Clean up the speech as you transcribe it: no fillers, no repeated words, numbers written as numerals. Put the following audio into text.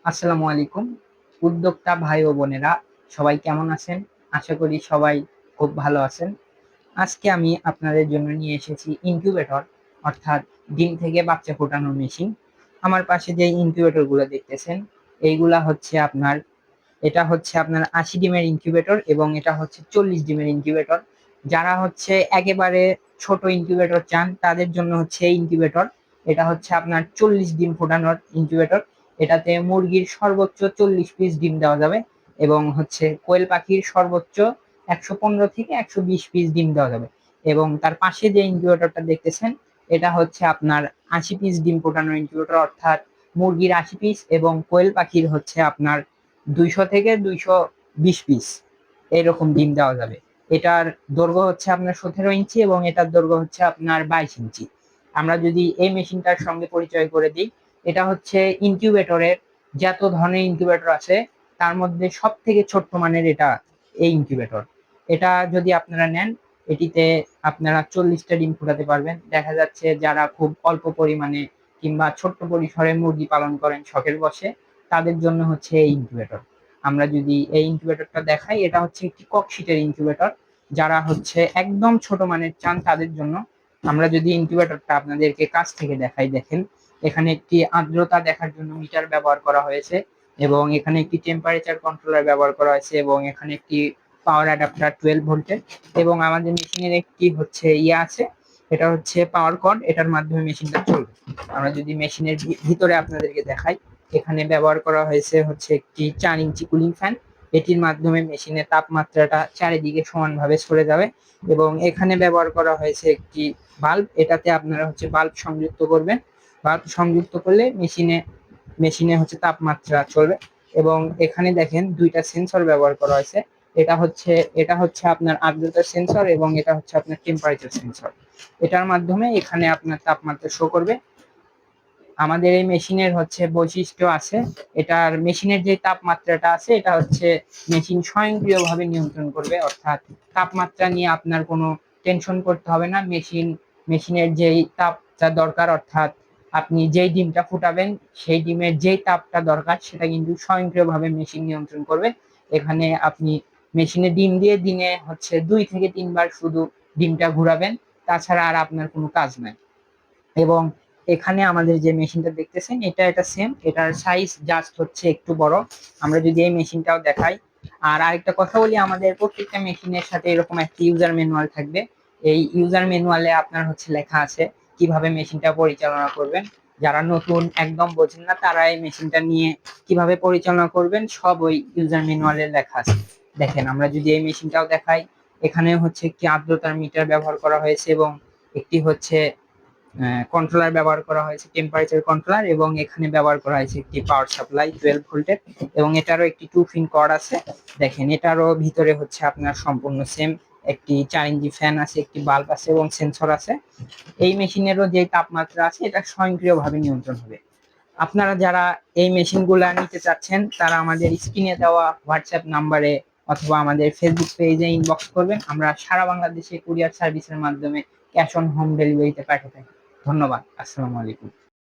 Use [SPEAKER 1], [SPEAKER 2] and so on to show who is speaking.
[SPEAKER 1] আসসালামু আলাইকুম। উদ্যোক্তা ভাই ও বোনেরা, সবাই কেমন আছেন? আশা করি সবাই খুব ভালো আছেন। আজকে আমি আপনাদের জন্য নিয়ে এসেছি ইনকিউবেটর, অর্থাৎ ডিম থেকে বাচ্চা ফোটানোর মেশিন। আমার পাশে যে ইনকিউবেটর গুলো দেখতেছেন, এইগুলা হচ্ছে আপনার এটা হচ্ছে আপনার ৮০ ডিমের ইনকিউবেটর এবং এটা হচ্ছে ৪০ ডিমের ইনকিউবেটর। যারা হচ্ছে একেবারে ছোট ইনকিউবেটর চান তাদের জন্য হচ্ছে এই ইনকিউবেটর। এটা হচ্ছে আপনার ৪০ ডিম ফোটানোর ইনকিউবেটর। এটাতে মুরগির সর্বোচ্চ ৪০ পিস ডিম দেওয়া যাবে এবং হচ্ছে কোয়েল পাখির সর্বোচ্চ ১১৫ থেকে ১২০ পিস ডিম দেওয়া যাবে। এবং তার পাশে যে ইনকিউবেটরটা দেখতেছেন, এটা হচ্ছে আপনার ৮০ পিস ডিম ফোটানোর ইনকিউবেটর, অর্থাৎ মুরগির ৮০ পিস এবং কোয়েল পাখির হচ্ছে আপনার ২০০ থেকে ২২০ পিস এরকম ডিম দেওয়া যাবে। এটার দৈর্ঘ্য হচ্ছে আপনার ১৭ ইঞ্চি এবং এটার দৈর্ঘ্য হচ্ছে আপনার ২২ ইঞ্চি। আমরা যদি এই মেশিনটার সঙ্গে পরিচয় করে দিই, এটা হচ্ছে ইনকিউবেটরের যত ধরনের ইনকিউবেটর আছে তার মধ্যে সব থেকে ছোট্ট মানের এটা এই ইনকিউবেটর। এটা যদি আপনারা নেন, এটিতে আপনারা ৪০টা ডিম ফোটাতে পারবেন। দেখা যাচ্ছে যারা খুব অল্প পরিমাণে কিংবা ছোট্ট পরিসরে মুরগি পালন করেন শখের বশে, তাদের জন্য হচ্ছে এই ইনকিউবেটর। আমরা যদি এই ইনকিউবেটরটা দেখাই, এটা হচ্ছে একটি ককশিটের ইনকিউবেটর। যারা হচ্ছে একদম ছোট মানের চান তাদের জন্য। আমরা যদি ইনকিউবেটরটা আপনাদেরকে কাছ থেকে দেখাই, দেখেন এখানে একটি আর্দ্রতা দেখার জন্য মিটার ব্যবহার করা হয়েছে এবং এখানে একটি টেম্পারেচার কন্ট্রোলার ব্যবহার করা হয়েছে এবং এখানে একটি পাওয়ার অ্যাডাপ্টার 12 ভোল্টের। এবং আমাদের মেশিনের একটি হচ্ছে আছে, এটা হচ্ছে পাওয়ার কর্ড, এটার মাধ্যমে মেশিনটা চলবে। আমরা যদি মেশিনের ভিতরে আপনাদেরকে দেখাই, এখানে ব্যবহার করা হয়েছে হচ্ছে একটি ৪ ইঞ্চি কুলিং ফ্যান। এটির মাধ্যমে মেশিনের তাপমাত্রাটা চারিদিকে সমানভাবে সরে যাবে। এবং এখানে ব্যবহার করা হয়েছে একটি বাল্ব, এটাতে আপনারা হচ্ছে বাল্ব সংযুক্ত করবেন। বাল্ব সংযুক্ত করলে মেশিনে মেশিনে হচ্ছে তাপমাত্রা চলবে। এবং এখানে দেখেন দুইটা সেন্সর ব্যবহার করা হয়েছে। এটা হচ্ছে আপনার আর্দ্রতার সেন্সর এবং এটা হচ্ছে আপনার টেম্পারেচার সেন্সর। এটার মাধ্যমে এখানে আপনার তাপমাত্রা শো করবে। আমাদের এই মেশিনের হচ্ছে বৈশিষ্ট্য আছে, এটার মেশিনের যে তাপমাত্রাটা আছে এটা হচ্ছে মেশিন স্বয়ংক্রিয়ভাবে নিয়ন্ত্রণ করবে, অর্থাৎ তাপমাত্রা নিয়ে আপনার কোনো টেনশন করতে হবে না। মেশিনের যেই তাপটা দরকার, অর্থাৎ আপনি যেই ডিমটা ফুটাবেন সেই ডিমের যেই তাপটা দরকার সেটা কিন্তু স্বয়ংক্রিয়ভাবে মেশিন নিয়ন্ত্রণ করবে। এখানে আপনি মেশিনে ডিম দিয়ে দিনে হচ্ছে ২ থেকে ৩ বার শুধু ডিমটা ঘুরাবেন, তাছাড়া আর আপনার কোনো কাজ নাই। এবং এখানে আমাদের যে মেশিনটা দেখতেছেন, এটা সেম, এটার সাইজ জাস্ট হচ্ছে একটু বড়। আমরা যদি এই মেশিনটাও দেখাই, আর আরেকটা কথা বলি, আমাদের প্রত্যেকটা মেশিনের সাথে এরকম একটা ইউজার ম্যানুয়াল থাকবে। এই ইউজার ম্যানুয়ালে আপনার হচ্ছে লেখা আছে কিভাবে মেশিনটা পরিচালনা করবেন। যারা নতুন একদম বোঝেন না, তারা এই মেশিনটা নিয়ে কিভাবে পরিচালনা করবেন সব ওই ইউজার ম্যানুয়ালে লেখা আছে। দেখেন, আমরা যদি এই মেশিনটাও দেখাই, এখানে হচ্ছে একটি আর্দ্রতার মিটার ব্যবহার করা হয়েছে এবং একটি হচ্ছে কন্ট্রোলার ব্যবহার করা হয়েছে, টেম্পারেচার কন্ট্রোলার, এবং এখানে ব্যবহার করা হয়েছে একটি পাওয়ার সাপ্লাই 12 ভোল্টের। এবং এটারও একটি 2 পিন কর্ড আছে। দেখেন, এটারও ভিতরে হচ্ছে আপনার সম্পূর্ণ সেম একটি ৪ ইঞ্চি ফ্যান আছে, একটি বাল্ব আছে এবং সেন্সর আছে। এই মেশিনেরও যে তাপমাত্রা আছে এটা স্বয়ংক্রিয়ভাবে নিয়ন্ত্রণ হবে। আপনারা যারা এই মেশিনগুলা নিতে চাচ্ছেন, তারা আমাদের স্ক্রিনে দেওয়া হোয়াটসঅ্যাপ নাম্বারে অথবা আমাদের ফেসবুক পেজে ইনবক্স করবেন। আমরা সারা বাংলাদেশে কুরিয়ার সার্ভিসের মাধ্যমে ক্যাশ অন হোম ডেলিভারিতে পাঠিয়ে থাকি। ধন্যবাদ। আসসালামু আলাইকুম।